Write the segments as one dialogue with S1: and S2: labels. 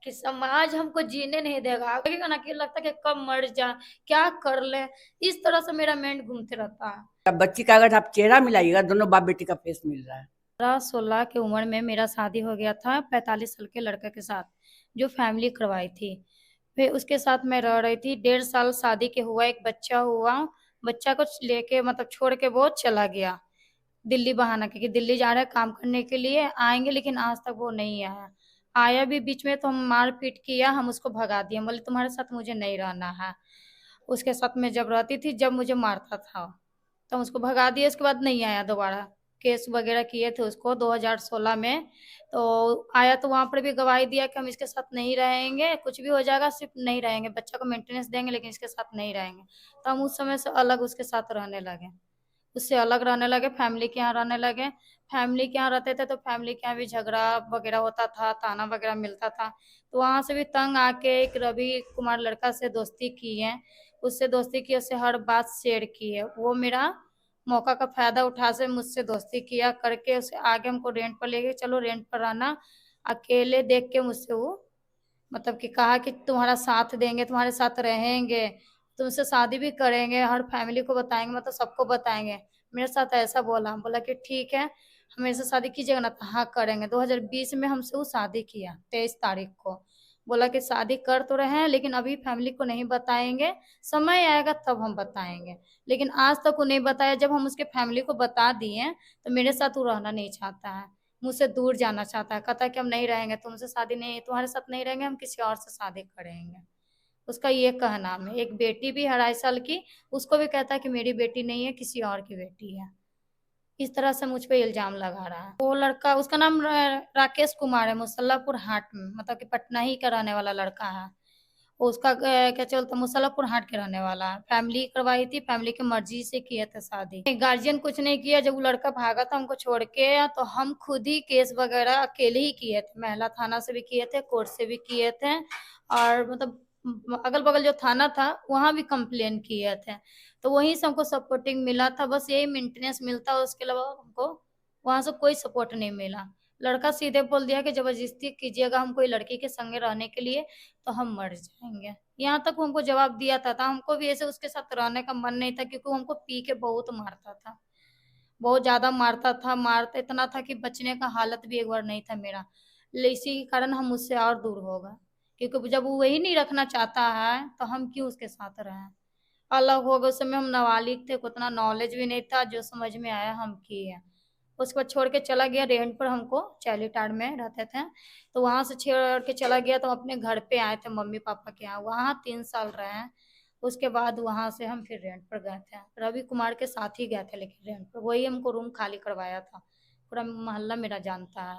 S1: कि समाज हमको जीने नहीं देगा, लगेगा ना कि लगता है कि कब मर जा, क्या कर ले, इस तरह से मेरा माइंड घूमते रहता है।
S2: अब बच्ची का अगर आप चेहरा मिलाइएगा, दोनों बाप बेटी का फेस मिल रहा है।
S1: 16 की उम्र में मेरा शादी हो गया था 45 साल के लड़के के साथ, जो फैमिली करवाई थी। फिर उसके साथ मैं रह रही थी, 1.5 साल शादी के हुआ, एक बच्चा हुआ। बच्चा को लेके मतलब छोड़ के वो चला गया दिल्ली, बहाना कि दिल्ली जा रहे हैं काम करने के लिए, आएंगे, लेकिन आज तक वो नहीं आया। आया भी बीच में तो हम मार पीट किया, हम उसको भगा दिए, बोले तुम्हारे साथ मुझे नहीं रहना है। उसके साथ में जब रहती थी, जब मुझे मारता था, तो हम उसको भगा दिए। उसके बाद नहीं आया दोबारा। केस वगैरह किए थे उसको 2016 में, तो आया तो वहां पर भी गवाही दिया कि हम इसके साथ नहीं रहेंगे, कुछ भी हो जाएगा, सिर्फ नहीं रहेंगे, बच्चा को मेंटेनेंस देंगे लेकिन इसके साथ नहीं रहेंगे। तो हम उस समय से अलग उसके साथ रहने लगे, उससे अलग रहने लगे, फैमिली के यहाँ रहने लगे। फैमिली के यहाँ रहते थे तो फैमिली के यहाँ भी झगड़ा वगैरह होता था, ताना वगैरह मिलता था। तो वहां से भी तंग आके एक रवि कुमार लड़का से दोस्ती की है, उससे दोस्ती की, उससे हर बात शेयर की है। वो मेरा मौका का फायदा उठा से मुझसे दोस्ती किया करके, उसे आगे हमको रेंट पर लेके चलो, रेंट पर रहना। अकेले देख के मुझसे वो मतलब कि कहा कि तुम्हारा साथ देंगे, तुम्हारे साथ रहेंगे, तुमसे शादी भी करेंगे, हर फैमिली को बताएंगे, मतलब सबको बताएंगे। मेरे साथ ऐसा बोला, हम बोला कि ठीक है, हम मेरे से शादी कीजिएगा ना, तो हाँ करेंगे। 2020 में हमसे वो शादी किया 23 तारीख को। बोला कि शादी कर तो रहे हैं लेकिन अभी फैमिली को नहीं बताएंगे, समय आएगा तब हम बताएंगे। लेकिन आज तक वो नहीं बताया। जब हम उसके फैमिली को बता दिए तो मेरे साथ वो रहना नहीं चाहता है, मुझसे दूर जाना चाहता है, कहता है कि हम नहीं रहेंगे, तुमसे शादी नहीं, तुम्हारे साथ नहीं रहेंगे, हम किसी और से शादी करेंगे। उसका ये कहना है। एक बेटी भी है 2.5 साल की, उसको भी कहता है कि मेरी बेटी नहीं है, किसी और की बेटी है। इस तरह से मुझ पे इल्जाम लगा रहा है। वो लड़का, उसका नाम राकेश कुमार है, मुसल्लापुर हाट में, मतलब कि पटना ही का रहने वाला लड़का है। उसका क्या चलता, मुसल्लापुर हाट के रहने वाला है। फैमिली करवाई थी, फैमिली की मर्जी से किया था शादी, गार्जियन कुछ नहीं किया। जब वो लड़का भागा था हमको छोड़ के, तो हम खुद ही केस वगैरह अकेले ही किए थे, महिला थाना से भी किए थे, कोर्ट से भी किए थे, और मतलब अगल बगल जो थाना था वहां भी कंप्लेन किए थे। तो वहीं से हमको सपोर्टिंग मिला था, बस यही मेंटेनेंस मिलता, उसके अलावा हमको वहां से कोई सपोर्ट नहीं मिला। लड़का सीधे बोल दिया कि जबरदस्ती कीजिएगा हम कोई लड़की के संगे रहने के लिए तो हम मर जाएंगे। यहाँ तक वो हमको जवाब दिया था, हमको भी ऐसे उसके साथ रहने का मन नहीं था, क्योंकि वो हमको पी के बहुत मारता था, बहुत ज्यादा मारता था। मारता इतना था कि बचने का हालत भी एक बार नहीं था मेरा। इसी के कारण हम उससे और दूर हो गए, क्योंकि जब वो वही नहीं रखना चाहता है तो हम क्यों उसके साथ रहें। अलग हो गए, उस समय हम नाबालिग थे, उतना नॉलेज भी नहीं था, जो समझ में आया हम किए। उसके बाद छोड़ के चला गया रेंट पर, हमको चैलीटाड़ में रहते थे, तो वहां से छोड़ के चला गया। तो हम अपने घर पे आए थे मम्मी पापा के यहाँ, वहां 3 साल रहे हैं। उसके बाद वहां से हम फिर रेंट पर गए थे, रवि कुमार के साथ ही गए थे, लेकिन रेंट पर वही हमको रूम खाली करवाया था। पूरा मोहल्ला मेरा जानता है।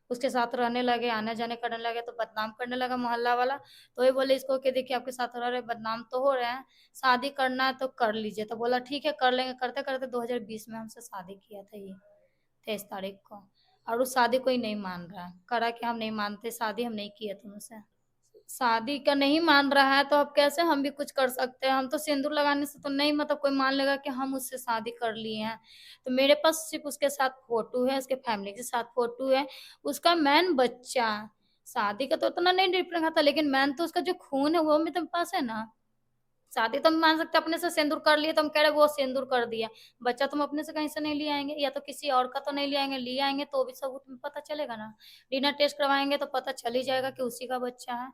S1: उसके साथ रहने लगे, आने जाने करने लगे, तो बदनाम करने लगा मोहल्ला वाला। तो वही बोले इसको कि देखिए आपके साथ रह रहे, बदनाम तो हो रहे हैं, शादी करना है तो कर लीजिए। तो बोला ठीक है कर लेंगे। करते करते 2020 में हमसे शादी किया था, ये 23 तारीख को। और उस शादी को ही नहीं मान रहा है, करा कि हम नहीं मानते, शादी हम नहीं किए तुमसे। शादी का नहीं मान रहा है तो अब कैसे हम भी कुछ कर सकते हैं। हम तो सिंदूर लगाने से तो नहीं मतलब कोई मान लेगा कि हम उससे शादी कर लिए हैं। तो मेरे पास सिर्फ उसके साथ फोटो है, उसके फैमिली के साथ फोटो है, उसका मैन बच्चा। शादी का तो उतना नहीं डिफरेंस था, लेकिन मैन तो उसका जो खून है वो मेरे पास है ना। शादी तो हम मान सकते हैं, अपने से सिंदूर कर लिए तो हम कह रहे वो सिंदूर कर दिया। बच्चा तुम अपने से कहीं से नहीं ले आएंगे, या तो किसी और का तो नहीं ले आएंगे, ले आएंगे तो भी सबूत में पता चलेगा ना। डीएनए टेस्ट करवाएंगे तो पता चल ही जाएगा कि उसी का बच्चा है,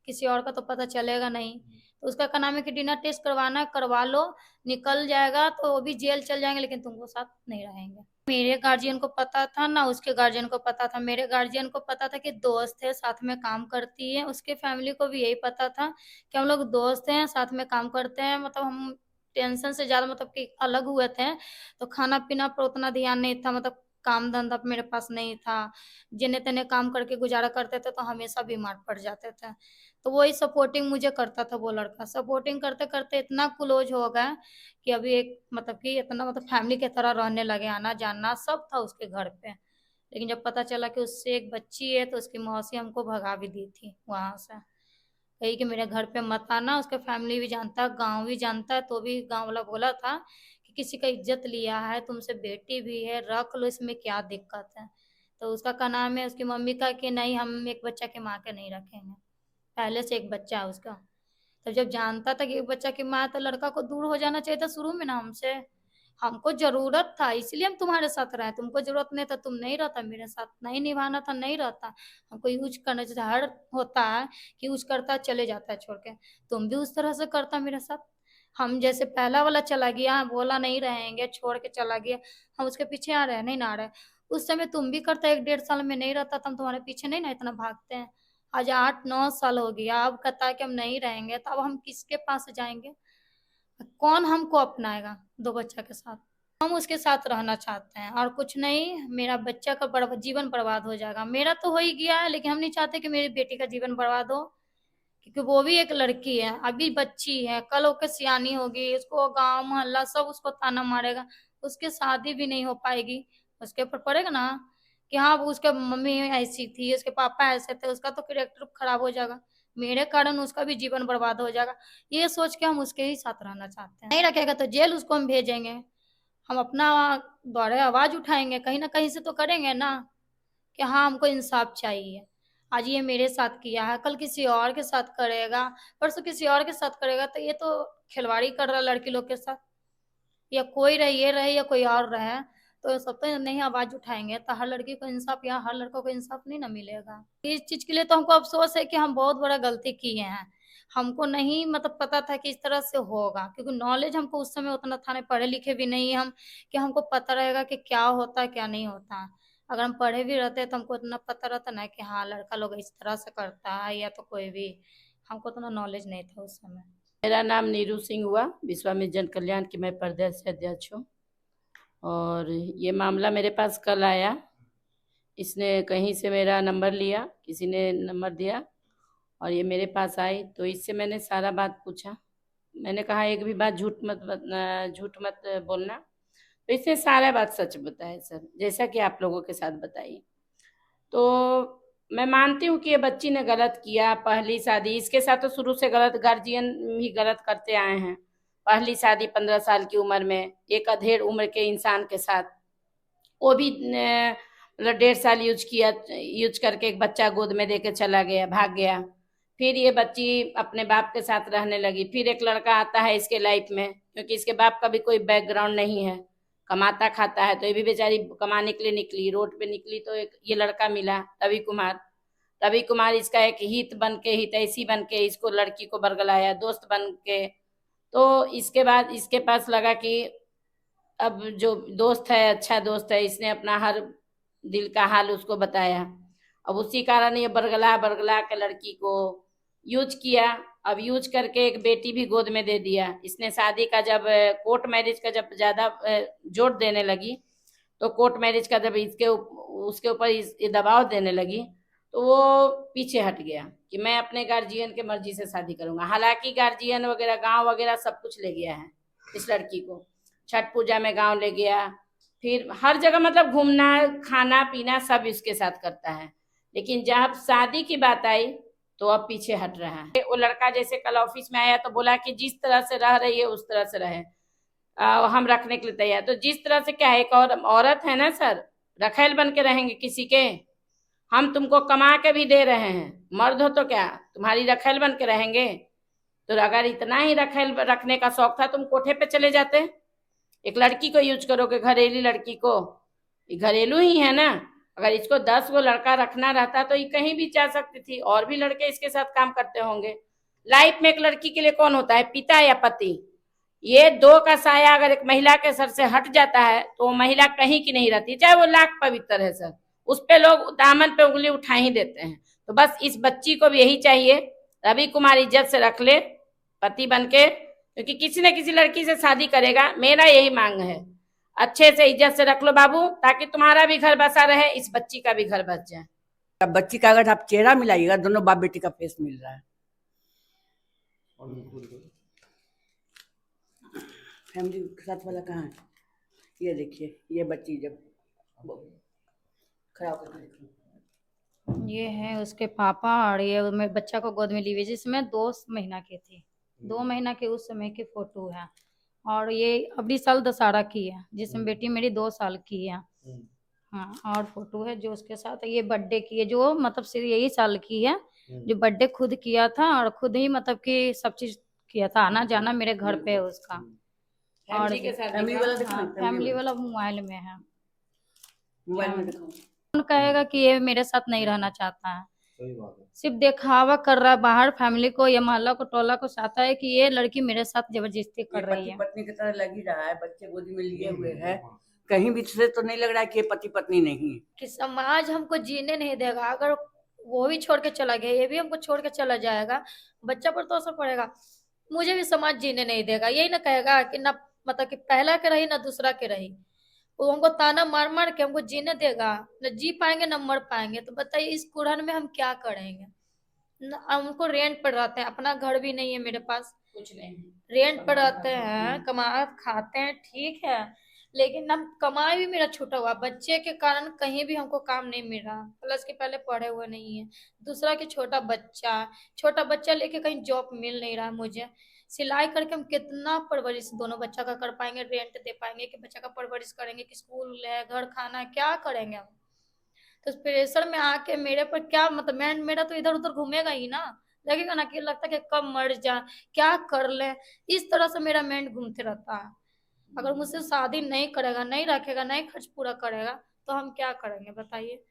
S1: किसी और का तो पता चलेगा नहीं। तो उसका क्या नाम है कि डीएनए टेस्ट करवाना है, करवा लो, निकल जाएगा तो वो भी जेल चल जाएंगे, लेकिन तुमको साथ नहीं रहेंगे। मेरे गार्जियन को पता था ना, उसके गार्जियन को पता था। मेरे गार्जियन को पता था कि दोस्त है, साथ में काम करती है, उसके फैमिली को भी यही पता था कि हम लोग दोस्त हैं, साथ में काम करते हैं। मतलब हम टेंशन से ज्यादा मतलब कि अलग हुए थे, तो खाना पीना पर उतना ध्यान नहीं था, मतलब काम धंधा मेरे पास नहीं था, जिन्हें तेने काम करके गुजारा करते थे, तो हमेशा बीमार पड़ जाते थे। तो वही सपोर्टिंग मुझे करता था वो लड़का। सपोर्टिंग करते करते इतना क्लोज हो गया कि अभी एक मतलब कि इतना मतलब फैमिली की तरह रहने लगे, आना जाना सब था उसके घर पे। लेकिन जब पता चला कि उससे एक बच्ची है तो उसकी मौसी हमको भगा भी दी थी वहां से, कही कि मेरे घर पे मत आना। उसके फैमिली भी जानता है, गांव भी जानता है, तो भी गांव वाला बोला था कि किसी का इज्जत लिया है, तुमसे बेटी भी है, रख लो, इसमें क्या दिक्कत है। तो उसका क्या नाम है, उसकी मम्मी का कि नहीं हम एक बच्चा के माँ के नहीं रखेंगे, पहले से एक बच्चा है उसका। तो जब जानता था कि एक बच्चा की माँ है, तो लड़का को दूर हो जाना चाहिए था शुरू में ना हमसे। हमको जरूरत था इसलिए हम तुम्हारे साथ रहे, तुमको जरूरत नहीं था तुम नहीं रहता मेरे साथ, नहीं निभाना था नहीं रहता। हमको यूज करना चाहिए, हर होता है कि यूज करता है चले जाता है छोड़ के, तुम भी उस तरह से करता मेरे साथ। हम जैसे पहला वाला चला गया, बोला नहीं रहेंगे छोड़ के चला गया, हम उसके पीछे आ रहे हैं नहीं ना आ रहे। उस समय तुम भी करता, 1 1.5 साल में नहीं रहता तो हम तुम्हारे पीछे नहीं ना इतना भागते हैं। आज 8 9 साल हो गया, अब कहता है कि हम नहीं रहेंगे, तो अब हम किसके पास जाएंगे? कौन हमको अपनाएगा 2 बच्चा के साथ? हम उसके साथ रहना चाहते हैं और कुछ नहीं। मेरा बच्चा का जीवन बर्बाद हो जाएगा, मेरा तो हो ही गया है, लेकिन हम नहीं चाहते कि मेरी बेटी का जीवन बर्बाद हो, क्योंकि वो भी एक लड़की है, अभी बच्ची है, कल होकर सियानी होगी, उसको गांव मोहल्ला सब उसको ताना मारेगा, उसकी शादी भी नहीं हो पाएगी। उसके ऊपर पड़ेगा ना कि हाँ वो उसके मम्मी ऐसी थी, उसके पापा ऐसे थे, उसका तो कैरेक्टर खराब हो जाएगा, मेरे कारण उसका भी जीवन बर्बाद हो जाएगा। ये सोच के हम उसके ही साथ रहना चाहते हैं। नहीं रखेगा तो जेल उसको हम भेजेंगे, हम अपना द्वारा आवाज उठाएंगे, कहीं ना कहीं से तो करेंगे ना कि हाँ हमको इंसाफ चाहिए। आज ये मेरे साथ किया है, कल किसी और के साथ करेगा, परसों किसी और के साथ करेगा, तो ये तो खिलवाड़ी कर रहा है लड़की लोग के साथ। या कोई रहे, ये रहे या कोई और रहे, तो सब तो नहीं आवाज उठाएंगे, तो हर लड़की को इंसाफ या हर लड़कों को इंसाफ नहीं ना मिलेगा। इस चीज के लिए तो हमको अफसोस है कि हम बहुत बड़ा गलती किए हैं। हमको नहीं मतलब पता था कि इस तरह से होगा, क्योंकि नॉलेज हमको उस समय उतना था नहीं, पढ़े लिखे भी नहीं हम कि हमको पता रहेगा कि क्या होता है क्या नहीं होता है। अगर हम पढ़े भी रहते तो हमको इतना पता रहता ना कि हाँ लड़का लोग इस तरह से करता है, या तो कोई भी, हमको उतना नॉलेज नहीं था उस समय।
S2: मेरा नाम नीरू सिंह हुआ, विश्वामित्र जन कल्याण की मैं प्रदेश अध्यक्ष हूँ। और ये मामला मेरे पास कल आया, इसने कहीं से मेरा नंबर लिया, किसी ने नंबर दिया और ये मेरे पास आई, तो इससे मैंने सारा बात पूछा। मैंने कहा एक भी बात झूठ मत बोलना, तो इसने सारा बात सच बताया सर, जैसा कि आप लोगों के साथ बताई। तो मैं मानती हूँ कि ये बच्ची ने गलत किया, पहली शादी इसके साथ तो शुरू से गलत, गार्जियन भी गलत करते आए हैं। पहली शादी 15 साल की उम्र में एक अधेड़ उम्र के इंसान के साथ, वो भी मतलब 1.5 साल यूज करके एक बच्चा गोद में देके चला गया, भाग गया। फिर ये बच्ची अपने बाप के साथ रहने लगी, फिर एक लड़का आता है इसके लाइफ में, क्योंकि इसके बाप का भी कोई बैकग्राउंड नहीं है, कमाता खाता है, तो ये भी बेचारी कमाने के लिए निकली, रोड पे निकली, तो एक ये लड़का मिला रवि कुमार। रवि कुमार इसका एक हित बन के, हितैषी बन के इसको, लड़की को बरगलाया दोस्त बन के। तो इसके बाद इसके पास लगा कि अब जो दोस्त है अच्छा दोस्त है, इसने अपना हर दिल का हाल उसको बताया। अब उसी कारण ये बरगला बरगला के लड़की को यूज किया। अब यूज करके एक बेटी भी गोद में दे दिया। इसने शादी का जब कोर्ट मैरिज का जब ज्यादा जोर देने लगी, तो कोर्ट मैरिज का जब उसके ऊपर ये दबाव देने लगी, तो वो पीछे हट गया कि मैं अपने गार्जियन के मर्जी से शादी करूंगा। हालांकि गार्जियन वगैरह गांव वगैरह सब कुछ ले गया है इस लड़की को, छठ पूजा में गांव ले गया, फिर हर जगह मतलब घूमना खाना पीना सब इसके साथ करता है। लेकिन जब शादी की बात आई तो अब पीछे हट रहा है। वो लड़का जैसे कल ऑफिस में आया तो बोला कि जिस तरह से रह रही है उस तरह से रहे, हम रखने के लिए तैयार। तो जिस तरह से क्या है, एक और औरत है ना सर, रखेल बन के रहेंगे किसी के? हम तुमको कमा के भी दे रहे हैं, मर्द हो तो क्या तुम्हारी रखेल बन के रहेंगे? तो अगर इतना ही रखेल रखने का शौक था तुम कोठे पे चले जाते। एक लड़की को यूज करोगे, घरेलू लड़की को, ये घरेलू ही है ना। अगर इसको 10 गो लड़का रखना रहता तो ये कहीं भी जा सकती थी, और भी लड़के इसके साथ काम करते होंगे। लाइफ में एक लड़की के लिए कौन होता है, पिता या पति? ये दो का साया अगर एक महिला के सर से हट जाता है तो वो महिला कहीं की नहीं रहती, चाहे वो लाख पवित्र है सर, उस पे लोग दामन पे उंगली उठा ही देते हैं। तो बस इस बच्ची को भी यही चाहिए, रवि कुमार इज्जत से रख ले पति बन के, क्योंकि किसी न किसी लड़की से शादी करेगा, मेरा यही मांग है। अच्छे से इज्जत से रख लो बाबू, ताकि तुम्हारा भी घर बसा रहे, इस बच्ची का भी घर बस जाए। अब बच्ची का अगर आप चेहरा मिलाइएगा, दोनों बाप बेटी का फेस मिल रहा है। फैमिली के साथ वाला कहाँ है? ये देखिए, ये बच्ची जब खराब कर देखिए,
S1: ये है उसके पापा, और ये मैं बच्चा को गोद में ली हुई जिसमें 2 महीना की थी, 2 महीना के उस समय की फोटो है। और ये अभी साल दशहरा की है, जिसमें बेटी मेरी 2 साल की है। हाँ, और फोटो है जो उसके साथ ये बर्थडे की है, जो मतलब सिर्फ यही साल की है, जो बर्थडे खुद किया था और खुद ही मतलब कि सब चीज किया था, आना जाना मेरे घर पे है उसका। और
S2: फैमिली के साथ
S3: फैमिली
S2: दिखाओ।
S3: वाला देखो
S1: हाँ,
S3: ना,
S1: फैमिली वाला मोबाइल में है।
S3: मोबाइल में
S1: फैमिली
S3: देखो।
S1: कौन कहेगा कि ये मेरे साथ नहीं रहना चाहता है?
S3: सही बात है।
S1: सिर्फ दिखावा कर रहा है बाहर, फैमिली को या मोहल्ला को टोला को चाहता है कि ये लड़की मेरे साथ जबरदस्ती
S3: ये
S1: कर रही
S3: पति
S1: है।
S3: पत्नी की तरह लग ही रहा है, बच्चे गोदी में लिए हुए है, कहीं भी से तो नहीं लग रहा है कि ये पति पत्नी नहीं है।
S1: कि समाज हमको जीने नहीं देगा, अगर वो भी छोड़ के चला गया, ये भी हमको छोड़ के चला जाएगा, बच्चा पर तो असर पड़ेगा, मुझे भी समाज जीने नहीं देगा। यही ना कहेगा कि ना मतलब कि पहला के रही ना दूसरा के रही, वो हमको ताना मार मार के हमको जीने देगा, न जी पाएंगे न मर पाएंगे। तो बताइए इस कुड़न में हम क्या करेंगे? हमको रेंट पर रहते हैं, अपना घर भी नहीं है मेरे पास,
S2: कुछ नहीं,
S1: रेंट पर रहते
S2: खाते
S1: हैं, कमा खाते हैं, ठीक है, लेकिन हम कमाई भी मेरा छूटा हुआ, बच्चे के कारण कहीं भी हमको काम नहीं मिल रहा, प्लस के पहले पढ़े हुए नहीं है, दूसरा कि छोटा बच्चा लेके कहीं जॉब मिल नहीं रहा मुझे। सिलाई करके हम कितना परवरिश दोनों बच्चा का कर पाएंगे, रेंट दे पाएंगे कि बच्चा का परवरिश करेंगे कि स्कूल है, घर, खाना, क्या करेंगे हम? तो प्रेशर में आके मेरे पर क्या मतलब, मैं मेरा तो इधर उधर घूमेगा ही ना, लगेगा ना कि लगता है कि कब मर जा, क्या कर ले, इस तरह से मेरा माइंड घूमते रहता है। अगर मुझसे शादी नहीं करेगा, नहीं रखेगा, नहीं खर्च पूरा करेगा, तो हम क्या करेंगे बताइए?